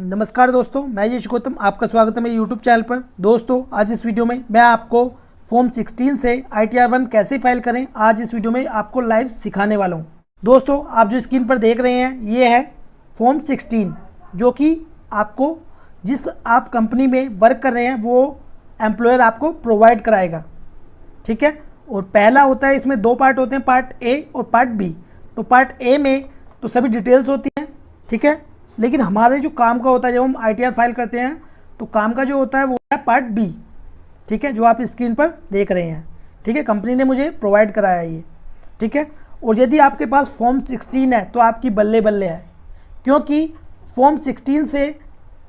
नमस्कार दोस्तों, मैं यश गौतम, आपका स्वागत है मेरे यूट्यूब चैनल पर। दोस्तों, आज इस वीडियो में मैं आपको फॉर्म 16 से ITR 1 कैसे फाइल करें, आज इस वीडियो में आपको लाइव सिखाने वाला हूं। दोस्तों, आप जो स्क्रीन पर देख रहे हैं ये है फॉर्म 16, जो कि आपको जिस आप कंपनी में वर्क कर रहे हैं वो एम्प्लॉयर आपको प्रोवाइड कराएगा। ठीक है, और पहला होता है, इसमें दो पार्ट होते हैं, पार्ट ए और पार्ट बी। तो पार्ट ए में तो सभी डिटेल्स होती हैं, ठीक है, लेकिन हमारे जो काम का होता है, जब हम ITR फाइल करते हैं तो काम का जो होता है वो है पार्ट बी। ठीक है, जो आप स्क्रीन पर देख रहे हैं। ठीक है, कंपनी ने मुझे प्रोवाइड कराया ये। ठीक है, और यदि आपके पास फॉर्म 16 है तो आपकी बल्ले बल्ले है, क्योंकि फॉर्म 16 से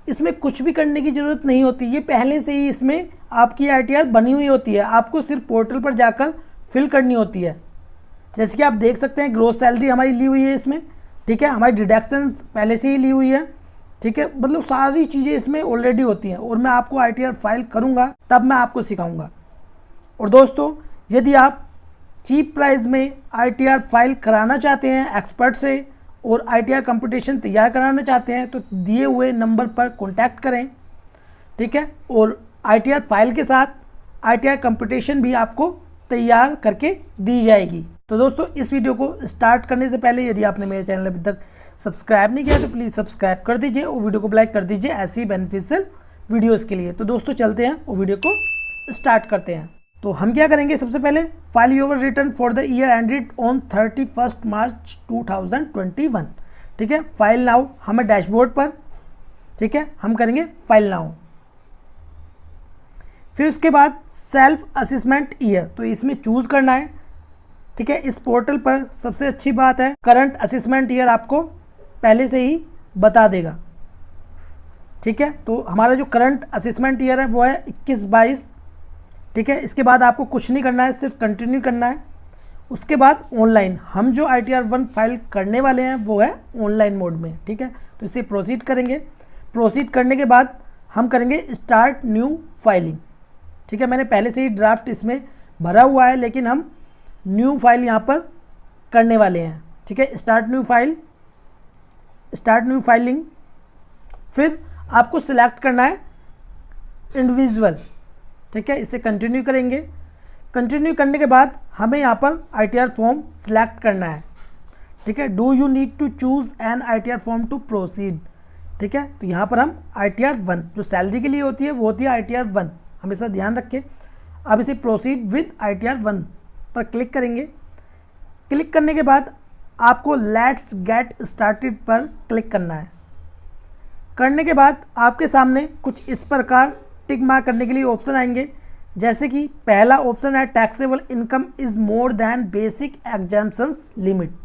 इसमें कुछ भी करने की ज़रूरत नहीं होती। ये पहले से ही इसमें आपकी ITR बनी हुई होती है, आपको सिर्फ पोर्टल पर जाकर फिल करनी होती है। जैसे कि आप देख सकते हैं, ग्रोस सैलरी हमारी ली हुई है इसमें। ठीक है, हमारी डिडक्शंस पहले से ही ली हुई है। ठीक है, मतलब सारी चीज़ें इसमें ऑलरेडी होती हैं, और मैं आपको ITR फाइल करूंगा तब मैं आपको सिखाऊंगा। और दोस्तों, यदि आप चीप प्राइस में ITR फाइल कराना चाहते हैं एक्सपर्ट से और ITR कंपटीशन तैयार कराना चाहते हैं तो दिए हुए नंबर पर कॉन्टैक्ट करें। ठीक है, और ITR फाइल के साथ ITR कंपटीशन भी आपको तैयार करके दी जाएगी। तो दोस्तों, इस वीडियो को स्टार्ट करने से पहले यदि आपने मेरे चैनल अभी तक सब्सक्राइब नहीं किया तो प्लीज़ सब्सक्राइब कर दीजिए और वीडियो को लाइक कर दीजिए ऐसी बेनिफिशियल वीडियोस के लिए। तो दोस्तों, चलते हैं और वीडियो को स्टार्ट करते हैं। तो हम क्या करेंगे, सबसे पहले file your return for the year ended on 31 मार्च 2021। ठीक है, फाइल नाउ, हमें डैशबोर्ड पर, ठीक है, हम करेंगे फाइल नाउ। फिर उसके बाद सेल्फ असेसमेंट ईयर, तो इसमें चूज़ करना है। ठीक है, इस पोर्टल पर सबसे अच्छी बात है, करंट असेसमेंट ईयर आपको पहले से ही बता देगा। ठीक है, तो हमारा जो करंट असेसमेंट ईयर है वो है 21-22। ठीक है, इसके बाद आपको कुछ नहीं करना है, सिर्फ कंटिन्यू करना है। उसके बाद ऑनलाइन, हम जो ITR 1 फाइल करने वाले हैं वो है ऑनलाइन मोड में। ठीक है, तो इसे प्रोसीड करेंगे। प्रोसीड करने के बाद हम करेंगे स्टार्ट न्यू फाइलिंग। ठीक है, मैंने पहले से ही ड्राफ्ट इसमें भरा हुआ है, लेकिन हम न्यू फाइल यहाँ पर करने वाले हैं। ठीक है, start new file, start new filing. फिर आपको सिलेक्ट करना है इंडिविजुअल। ठीक है, इसे कंटिन्यू करेंगे। कंटिन्यू करने के बाद हमें यहाँ पर ITR फॉर्म सिलेक्ट करना है। ठीक है, do you need to choose an ITR form to proceed. ठीक है, तो यहाँ पर हम ITR 1 जो सैलरी के लिए होती है वो होती है ITR 1, हमेशा ध्यान रखें। अब इसे प्रोसीड विद ITR 1 पर क्लिक करेंगे। क्लिक करने के बाद आपको लेट्स गेट स्टार्टेड पर क्लिक करना है। करने के बाद आपके सामने कुछ इस प्रकार टिक मार्क करने के लिए ऑप्शन आएंगे, जैसे कि पहला ऑप्शन है taxable income is more than basic exemptions limit.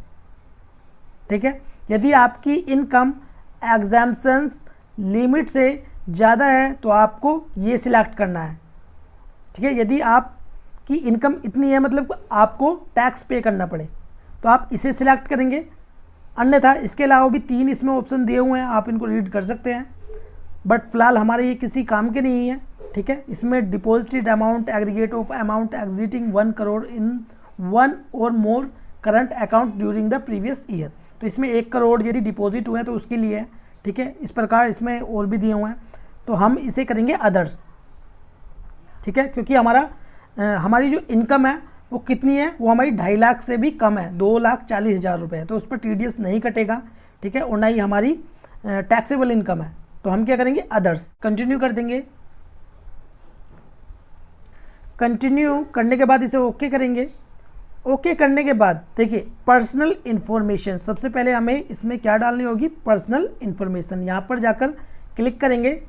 ठीक है, यदि आपकी इनकम एग्जाम्पशंस लिमिट से ज़्यादा है तो आपको ये सिलेक्ट करना है। ठीक है, यदि आपकी इनकम इतनी है, मतलब आपको टैक्स पे करना पड़े, तो आप इसे सिलेक्ट करेंगे। अन्यथा इसके अलावा भी 3 इसमें ऑप्शन दिए हुए हैं, आप इनको रीड कर सकते हैं, बट फिलहाल हमारे ये किसी काम के नहीं है। ठीक है, इसमें deposited amount aggregate of amount exceeding 1 crore in 1 और more current account during the previous year, तो इसमें 1 करोड़ यदि डिपॉजिट हुए हैं तो उसके लिए है। ठीक है, इस प्रकार इसमें और भी दिए हुए हैं, तो हम इसे करेंगे अदर्स। ठीक है, क्योंकि हमारी जो इनकम है वो कितनी है, वो हमारी 2.5 लाख से भी कम है, 2,40,000 रुपये, तो उस पर TDS नहीं कटेगा। ठीक है, और ना ही हमारी टैक्सेबल इनकम है, तो हम क्या करेंगे अदर्स, कंटिन्यू कर देंगे। कंटिन्यू करने के बाद इसे ओके करेंगे। ओके करने के बाद देखिए पर्सनल इन्फॉर्मेशन, सबसे पहले हमें इसमें क्या डालनी होगी, पर्सनल इन्फॉर्मेशन। यहाँ पर जाकर क्लिक करेंगे।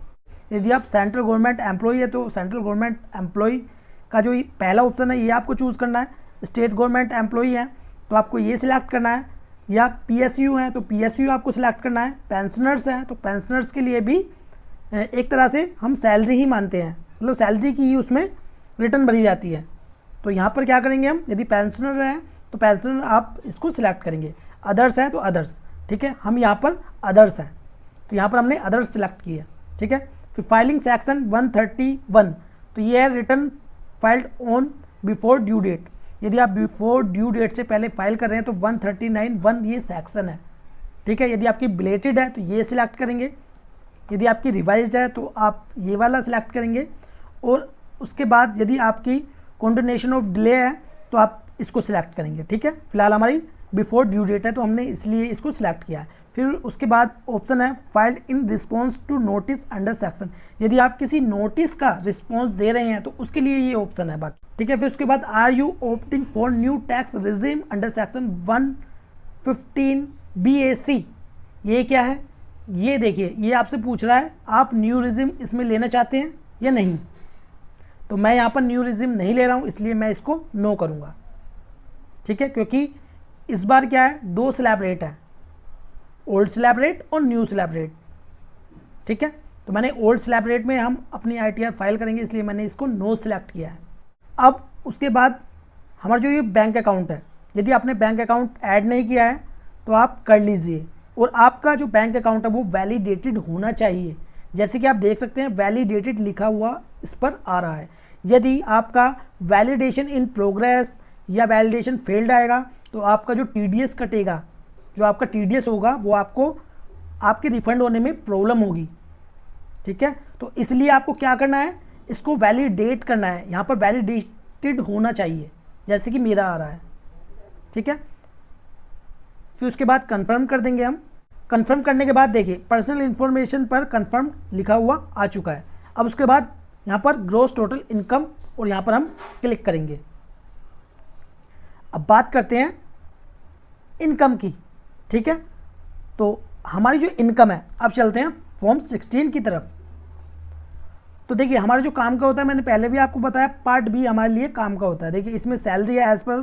यदि आप सेंट्रल गवर्नमेंट एम्प्लॉई है तो सेंट्रल गवर्नमेंट एम्प्लॉई का जो पहला ऑप्शन है ये आपको चूज़ करना है। स्टेट गवर्नमेंट एम्प्लॉई है तो आपको ये सिलेक्ट करना है, या PSU है तो PSU आपको सिलेक्ट करना है। पेंशनर्स हैं तो पेंशनर्स के लिए भी एक तरह से हम सैलरी ही मानते हैं, मतलब सैलरी की ही उसमें रिटर्न भरी जाती है। तो यहाँ पर क्या करेंगे हम, यदि पेंशनर है तो पेंशनर आप इसको सिलेक्ट करेंगे, अदर्स है तो अदर्स। ठीक है, हम यहाँ पर अदर्स हैं तो यहाँ पर हमने अदर्स सिलेक्ट किया। ठीक है, फिर फाइलिंग सेक्शन 131, तो ये है return filed on before due date. यदि आप बिफोर ड्यू डेट से पहले फाइल कर रहे हैं तो 139(1) ये सेक्शन है। ठीक है, यदि आपकी बिलेटेड है तो ये सिलेक्ट करेंगे। यदि आपकी रिवाइज्ड है तो आप ये वाला सिलेक्ट करेंगे, और उसके बाद यदि आपकी कंटिन्यूएशन ऑफ डिले है तो आप इसको सिलेक्ट करेंगे। ठीक है, फिलहाल हमारी बिफोर ड्यू डेट है तो हमने इसलिए इसको सिलेक्ट किया है। फिर उसके बाद ऑप्शन है filed in response to notice under section, यदि आप किसी नोटिस का रिस्पॉन्स दे रहे हैं तो उसके लिए ये ऑप्शन है बाकी। ठीक है, फिर उसके बाद are you opting for new tax regime under section 115 BAC, ये क्या है, ये देखिए ये आपसे पूछ रहा है आप न्यू रिजीम इसमें लेना चाहते हैं या नहीं। तो मैं यहाँ पर न्यू रिजीम नहीं ले रहा हूँ, इसलिए मैं इसको नो करूँगा। ठीक है, क्योंकि इस बार क्या है, 2 स्लैब रेट है, ओल्ड स्लैब रेट और न्यू स्लैब रेट। ठीक है, तो मैंने ओल्ड स्लैब रेट में हम अपनी ITR फाइल करेंगे, इसलिए मैंने इसको नो सिलेक्ट किया है। अब उसके बाद हमारा जो ये बैंक अकाउंट है, यदि आपने बैंक अकाउंट ऐड नहीं किया है तो आप कर लीजिए, और आपका जो बैंक अकाउंट है वो वैलिडेटेड होना चाहिए। जैसे कि आप देख सकते हैं वैलिडेटेड लिखा हुआ इस पर आ रहा है। यदि आपका वैलिडेशन इन प्रोग्रेस या वैलिडेशन फेल्ड आएगा तो आपका जो TDS कटेगा, जो आपका TDS होगा वो आपको आपके रिफंड होने में प्रॉब्लम होगी। ठीक है, तो इसलिए आपको क्या करना है, इसको वैलिडेट करना है, यहाँ पर वैलिडेटेड होना चाहिए जैसे कि मेरा आ रहा है। ठीक है, फिर उसके बाद कंफर्म कर देंगे हम। कंफर्म करने के बाद देखिए पर्सनल इन्फॉर्मेशन पर कंफर्म लिखा हुआ आ चुका है। अब उसके बाद यहाँ पर ग्रॉस टोटल इनकम, और यहाँ पर हम क्लिक करेंगे। अब बात करते हैं इनकम की। ठीक है, तो हमारी जो इनकम है, अब चलते हैं फॉर्म 16 की तरफ। तो देखिए हमारा जो काम का होता है, मैंने पहले भी आपको बताया, पार्ट बी हमारे लिए काम का होता है। देखिए इसमें सैलरी है as per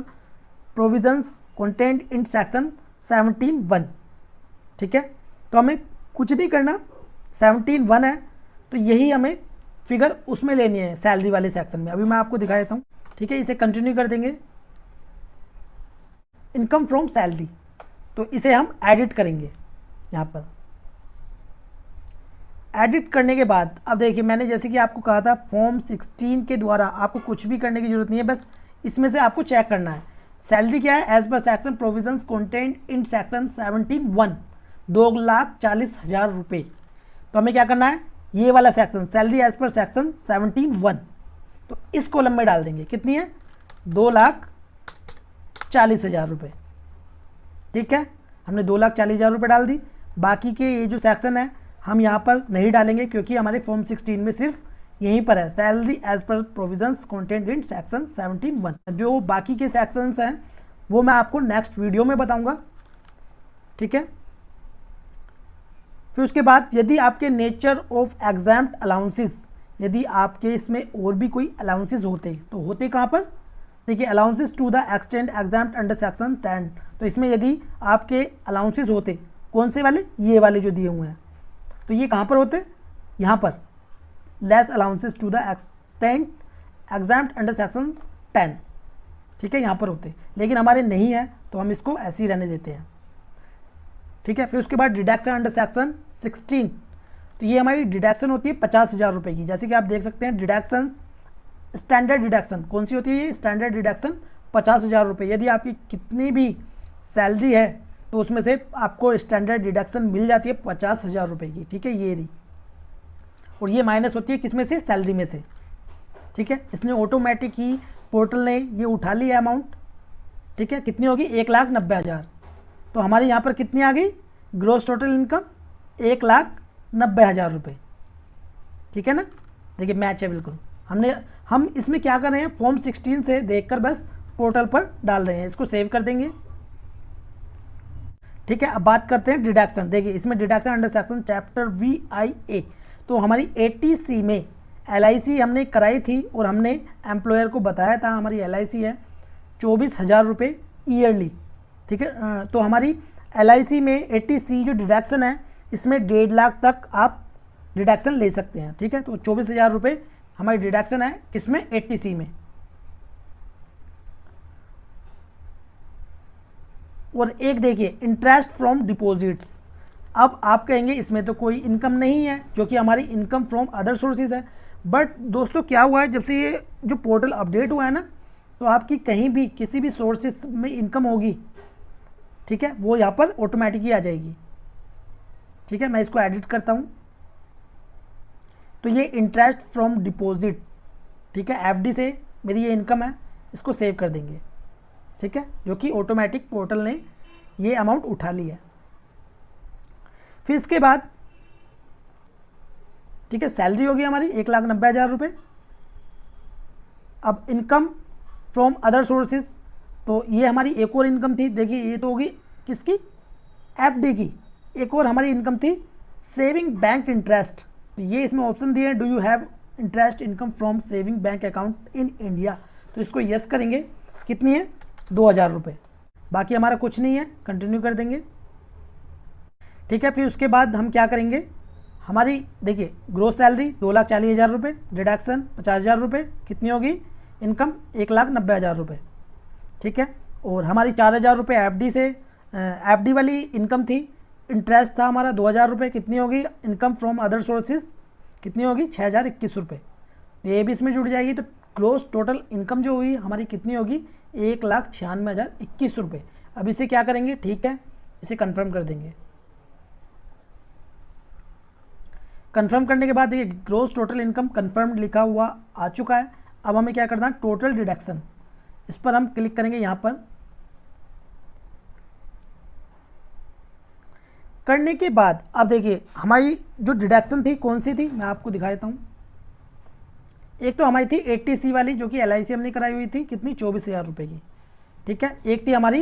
provisions content in section 17(1). ठीक है, तो हमें कुछ नहीं करना, 17(1) है तो यही हमें फिगर उसमें लेनी है सैलरी वाले सेक्शन में। अभी मैं आपको दिखा देता हूँ। ठीक है, इसे कंटिन्यू कर देंगे। इनकम फ्रॉम सैलरी, तो इसे हम एडिट करेंगे। यहाँ पर एडिट करने के बाद अब देखिए मैंने जैसे कि आपको कहा था फॉर्म 16 के द्वारा आपको कुछ भी करने की जरूरत नहीं है, बस इसमें से आपको चेक करना है सैलरी क्या है as per section provisions content in section 17(1), 2,40,000 रुपये। तो हमें क्या करना है, ये वाला section salary as per section 17(1), तो इस कॉलम में डाल देंगे। कितनी है, 2,40,000 रुपये। ठीक है, हमने 2,40,000 रुपये डाल दी। बाकी के ये जो सेक्शन है हम यहाँ पर नहीं डालेंगे, क्योंकि हमारे फॉर्म 16 में सिर्फ यहीं पर है salary as per provisions content in section 17(1). जो बाकी के सेक्शंस हैं वो मैं आपको नेक्स्ट वीडियो में बताऊंगा। ठीक है, फिर उसके बाद यदि आपके नेचर ऑफ एग्जाम्प्ट अलाउंसेस, यदि आपके इसमें और भी कोई अलाउंसेस होते तो होते कहाँ पर, देखिए allowances to the extent exempt under section 10। तो इसमें यदि आपके अलाउंसेस होते, कौन से वाले, ये वाले जो दिए हुए हैं, तो ये कहाँ पर होते, यहाँ पर less allowances to the extent exempt under section 10। ठीक है, यहाँ पर होते, लेकिन हमारे नहीं है तो हम इसको ऐसे ही रहने देते हैं। ठीक है, फिर उसके बाद डिडक्शन अंडर सेक्शन 16, तो ये हमारी डिडक्शन होती है 50,000 रुपये की। जैसे कि आप देख सकते हैं डिडक्शन, स्टैंडर्ड डिडक्शन कौन सी होती है, ये स्टैंडर्ड डिडक्शन 50,000 रुपये। यदि आपकी कितनी भी सैलरी है तो उसमें से आपको स्टैंडर्ड डिडक्शन मिल जाती है 50,000 रुपये की। ठीक है, ये रही, और ये माइनस होती है किसमें से, सैलरी में से। ठीक है, इसने ऑटोमेटिक ही पोर्टल ने ये उठा लिया अमाउंट। ठीक है, कितनी होगी, 1,90,000। तो हमारे यहाँ पर कितनी आ गई, ग्रॉस टोटल इनकम 1,90,000 रुपये। ठीक है ना, देखिए मैच है बिल्कुल। हम इसमें क्या कर रहे हैं, फॉर्म 16 से देखकर बस पोर्टल पर डाल रहे हैं। इसको सेव कर देंगे। ठीक है, अब बात करते हैं डिडक्शन। देखिए इसमें deduction under section chapter VIA, तो हमारी 80C में LIC हमने कराई थी और हमने एम्प्लॉयर को बताया था हमारी LIC है 24,000 रुपये ईयरली। ठीक है, तो हमारी LIC में 80C जो डिडक्शन है इसमें 1.5 लाख तक आप डिडक्शन ले सकते हैं। ठीक है, तो 24,000 रुपये हमारी डिडक्शन है किसमें, 80C में। और एक देखिए इंटरेस्ट फ्रॉम डिपॉजिट्स। अब आप कहेंगे इसमें तो कोई इनकम नहीं है, जो कि हमारी इनकम फ्रॉम अदर सोर्सेज है। बट दोस्तों क्या हुआ है, जब से ये जो पोर्टल अपडेट हुआ है ना, तो आपकी कहीं भी किसी भी सोर्सेज में इनकम होगी, ठीक है, वो यहाँ पर ऑटोमेटिक ही आ जाएगी। ठीक है, मैं इसको एडिट करता हूँ। तो ये इंटरेस्ट फ्रॉम डिपॉजिट, ठीक है, एफडी से मेरी ये इनकम है, इसको सेव कर देंगे, ठीक है, जो कि ऑटोमेटिक पोर्टल ने ये अमाउंट उठा ली है। फिर इसके बाद ठीक है, सैलरी होगी हमारी 1,90,000 रुपये। अब इनकम फ्रॉम अदर सोर्सेज, तो ये हमारी एक और इनकम थी, देखिए ये तो होगी किसकी, एफडी की। एक और हमारी इनकम थी सेविंग बैंक इंटरेस्ट, तो ये इसमें ऑप्शन दिए हैं, do you have interest income from saving bank account in India, तो इसको यस करेंगे। कितनी है, 2,000 रुपये। बाकी हमारा कुछ नहीं है, कंटिन्यू कर देंगे, ठीक है। फिर उसके बाद हम क्या करेंगे, हमारी देखिए ग्रोस सैलरी 2,40,000 रुपये, डिडक्शन 50,000 रुपये, कितनी होगी इनकम 1,90,000 रुपये, ठीक है। और हमारी 4,000 रुपये एफडी से, एफडी वाली इनकम थी, इंटरेस्ट था हमारा 2,000 रुपये, कितनी होगी इनकम फ्रॉम अदर सोर्सेज, कितनी होगी 6,021 रुपये, ये भी इसमें जुड़ जाएगी। तो ग्रोस टोटल इनकम जो हुई हमारी कितनी होगी 1,96,021 रुपये। अब इसे क्या करेंगे, ठीक है, इसे कंफर्म कर देंगे। कंफर्म करने के बाद देखिए ग्रोस टोटल इनकम कंफर्म लिखा हुआ आ चुका है। अब हमें क्या करना है, टोटल डिडक्शन, इस पर हम क्लिक करेंगे। यहाँ पर करने के बाद अब देखिए हमारी जो डिडक्शन थी कौन सी थी, मैं आपको दिखा देता हूँ। एक तो हमारी थी 80C वाली, जो कि LIC हमने कराई हुई थी, कितनी 24,000 रुपये की, ठीक है। एक थी हमारी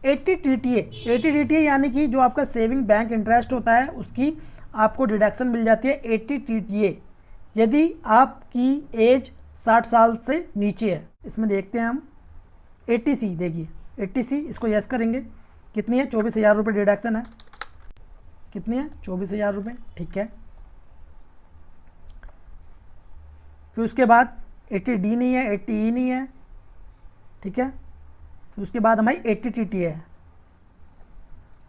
80 TTA यानी कि जो आपका सेविंग बैंक इंटरेस्ट होता है उसकी आपको डिडक्शन मिल जाती है 80 TTA यदि आपकी एज 60 साल से नीचे है। इसमें देखते हैं हम 80C, देखिए 80C, इसको यस करेंगे। कितनी है, 24,000 रुपये डिडक्शन है, कितनी है 24,000 रुपये, ठीक है। फिर उसके बाद 80D नहीं है, 80E नहीं है, ठीक है। फिर उसके बाद हमारी 80 TTA है,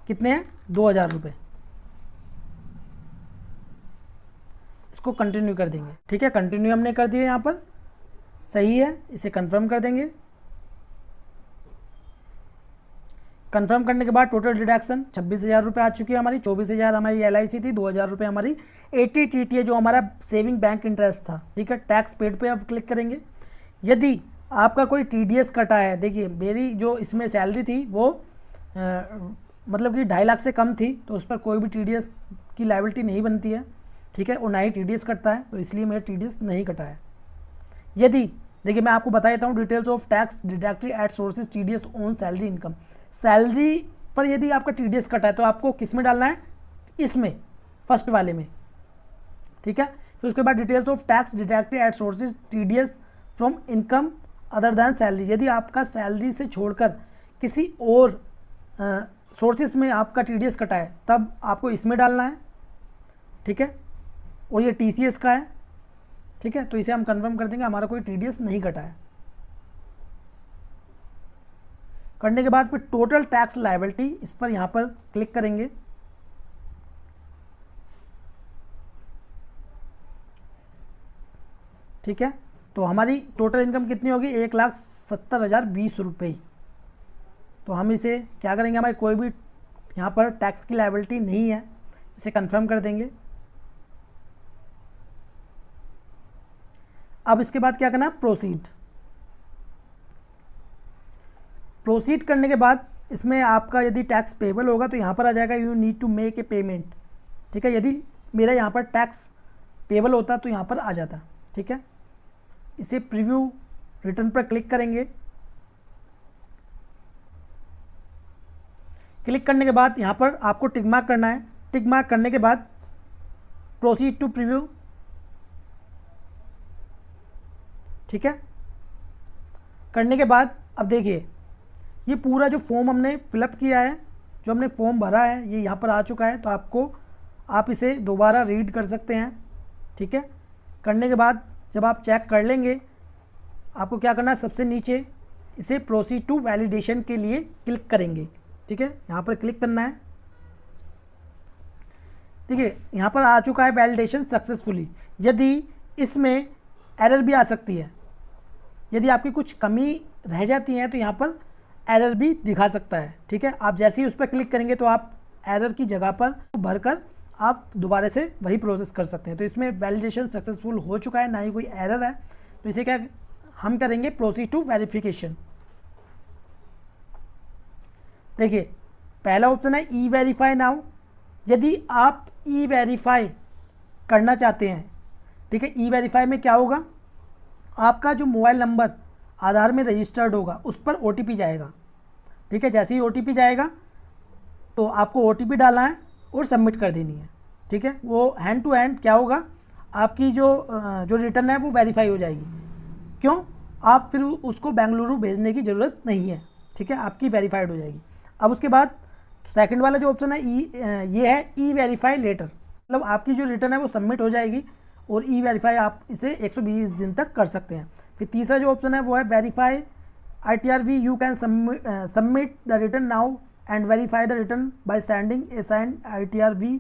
कितने हैं 2,000 रुपये, इसको कंटिन्यू कर देंगे, ठीक है। कंटिन्यू हमने कर दिया, यहाँ पर सही है, इसे कंफर्म कर देंगे। कंफर्म करने के बाद टोटल डिडक्शन 26,000 रुपये आ चुकी है हमारी। 24,000 हमारी LIC थी, 2,000 रुपये हमारी 80 TTA जो हमारा सेविंग बैंक इंटरेस्ट था, ठीक है। टैक्स पेड पे अब क्लिक करेंगे। यदि आपका कोई TDS कटा है, देखिए मेरी जो इसमें सैलरी थी वो मतलब कि 2.5 लाख से कम थी, तो उस पर कोई भी TDS की लायबिलिटी नहीं बनती है, ठीक है, और ना ही TDS कटता है, तो इसलिए मेरा TDS नहीं कटा है। यदि देखिए मैं आपको बता देता हूँ details of tax deducted at sources TDS on salary income. Salary पर यदि आपका TDS कटा है तो आपको किस में डालना है, इसमें फर्स्ट वाले में, ठीक है। फिर उसके बाद details of tax deducted at sources TDS from income other than salary. यदि आपका सैलरी से छोड़कर किसी और सोर्सेज में आपका TDS कटा है तब आपको इसमें डालना है, ठीक है। और ये TCS का है, ठीक है, तो इसे हम कंफर्म कर देंगे, हमारा कोई TDS नहीं कटा है। करने के बाद फिर टोटल टैक्स लायबिलिटी, इस पर यहाँ पर क्लिक करेंगे। ठीक है, तो हमारी टोटल इनकम कितनी होगी 1,70,020 रुपये। तो हम इसे क्या करेंगे, हमारी कोई भी यहाँ पर टैक्स की लायबिलिटी नहीं है, इसे कंफर्म कर देंगे। अब इसके बाद क्या करना है, प्रोसीड करने के बाद इसमें आपका यदि टैक्स पेबल होगा तो यहाँ पर आ जाएगा you need to make a payment, ठीक है। यदि मेरा यहाँ पर टैक्स पेबल होता तो यहाँ पर आ जाता, ठीक है। इसे प्रीव्यू रिटर्न पर क्लिक करेंगे। क्लिक करने के बाद यहाँ पर आपको टिक मार्क करना है। टिक मार्क करने के बाद प्रोसीड टू प्रीव्यू, ठीक है। करने के बाद अब देखिए ये पूरा जो फॉर्म हमने फिलअप किया है, जो हमने फॉर्म भरा है, ये यहाँ पर आ चुका है। तो आप इसे दोबारा रीड कर सकते हैं, ठीक है। करने के बाद जब आप चेक कर लेंगे, आपको क्या करना है, सबसे नीचे इसे प्रोसीड टू वैलिडेशन के लिए क्लिक करेंगे, ठीक है। यहाँ पर क्लिक करना है। देखिए यहाँ पर आ चुका है वैलिडेशन सक्सेसफुली। यदि इसमें एरर भी आ सकती है, यदि आपकी कुछ कमी रह जाती है तो यहाँ पर एरर भी दिखा सकता है, ठीक है। आप जैसे ही उस पर क्लिक करेंगे तो आप एरर की जगह पर भरकर आप दोबारा से वही प्रोसेस कर सकते हैं। तो इसमें वैलिडेशन सक्सेसफुल हो चुका है, ना ही कोई एरर है। तो इसे क्या हम करेंगे, प्रोसीड टू वेरिफिकेशन। देखिए पहला ऑप्शन है ई वेरीफाई नाउ। यदि आप ई वेरीफाई करना चाहते हैं, ठीक है, ई वेरीफाई में क्या होगा, आपका जो मोबाइल नंबर आधार में रजिस्टर्ड होगा उस पर OTP जाएगा। ठीक है, जैसे ही OTP जाएगा तो आपको OTP डालना है और सबमिट कर देनी है। ठीक है, वो हैंड टू हैंड क्या होगा, आपकी जो रिटर्न है वो वेरीफाई हो जाएगी। क्यों, आप फिर उसको बेंगलुरु भेजने की ज़रूरत नहीं है। ठीक है, आपकी वेरीफाइड हो जाएगी। अब उसके बाद सेकंड वाला जो ऑप्शन है ये है ई वेरीफाई लेटर, मतलब आपकी जो रिटर्न है वो सबमिट हो जाएगी और ई वेरीफाई आप इसे 120 दिन तक कर सकते हैं। फिर तीसरा जो ऑप्शन है वो है verify ITRV, you can submit the return now and verify the return by sending a signed ITRV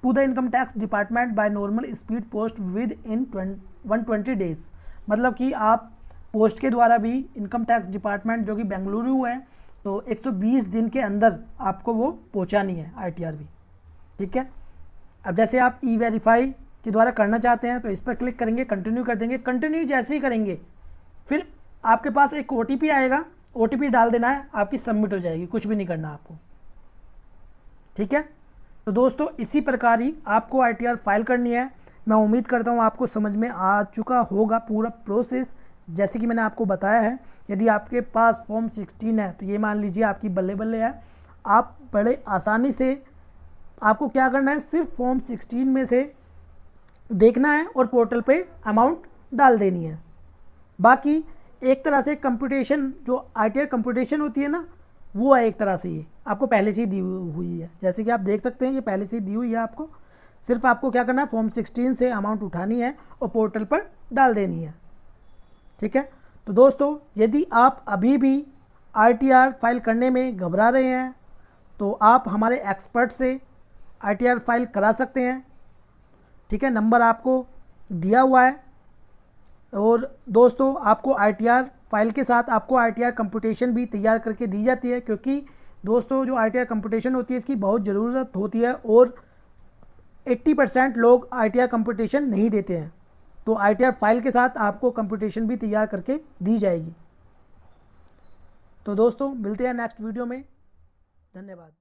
to the income tax department by normal speed post within 120 days. मतलब कि आप पोस्ट के द्वारा भी income tax department जो कि बेंगलुरु है तो 120 दिन के अंदर आपको वो पहुंचानी है ITRV। ठीक है, अब जैसे आप ई वेरीफाई के द्वारा करना चाहते हैं तो इस पर क्लिक करेंगे, कंटिन्यू कर देंगे। कंटिन्यू जैसे ही करेंगे फिर आपके पास एक OTP आएगा, OTP डाल देना है, आपकी सबमिट हो जाएगी, कुछ भी नहीं करना आपको। ठीक है, तो दोस्तों इसी प्रकार ही आपको ITR फाइल करनी है। मैं उम्मीद करता हूँ आपको समझ में आ चुका होगा पूरा प्रोसेस, जैसे कि मैंने आपको बताया है। यदि आपके पास फॉर्म 16 है तो ये मान लीजिए आपकी बल्ले बल्ले है, आप बड़े आसानी से, आपको क्या करना है, सिर्फ फॉर्म 16 में से देखना है और पोर्टल पे अमाउंट डाल देनी है। बाकी एक तरह से कंप्यूटेशन, जो ITR कंप्यूटेशन होती है ना, वो है एक तरह से, ये आपको पहले से ही दी हुई है। जैसे कि आप देख सकते हैं ये पहले से ही दी हुई है आपको। सिर्फ आपको क्या करना है, फॉर्म 16 से अमाउंट उठानी है और पोर्टल पर डाल देनी है। ठीक है, तो दोस्तों यदि आप अभी भी ITR फाइल करने में घबरा रहे हैं तो आप हमारे एक्सपर्ट से ITR फाइल करा सकते हैं। ठीक है, नंबर आपको दिया हुआ है। और दोस्तों आपको ITR फाइल के साथ आपको ITR कंप्यूटेशन भी तैयार करके दी जाती है, क्योंकि दोस्तों जो ITR कंप्यूटेशन होती है इसकी बहुत ज़रूरत होती है और 80% लोग ITR कंप्यूटेशन नहीं देते हैं। तो ITR फाइल के साथ आपको कंप्यूटेशन भी तैयार करके दी जाएगी। तो दोस्तों मिलते हैं नेक्स्ट वीडियो में, धन्यवाद।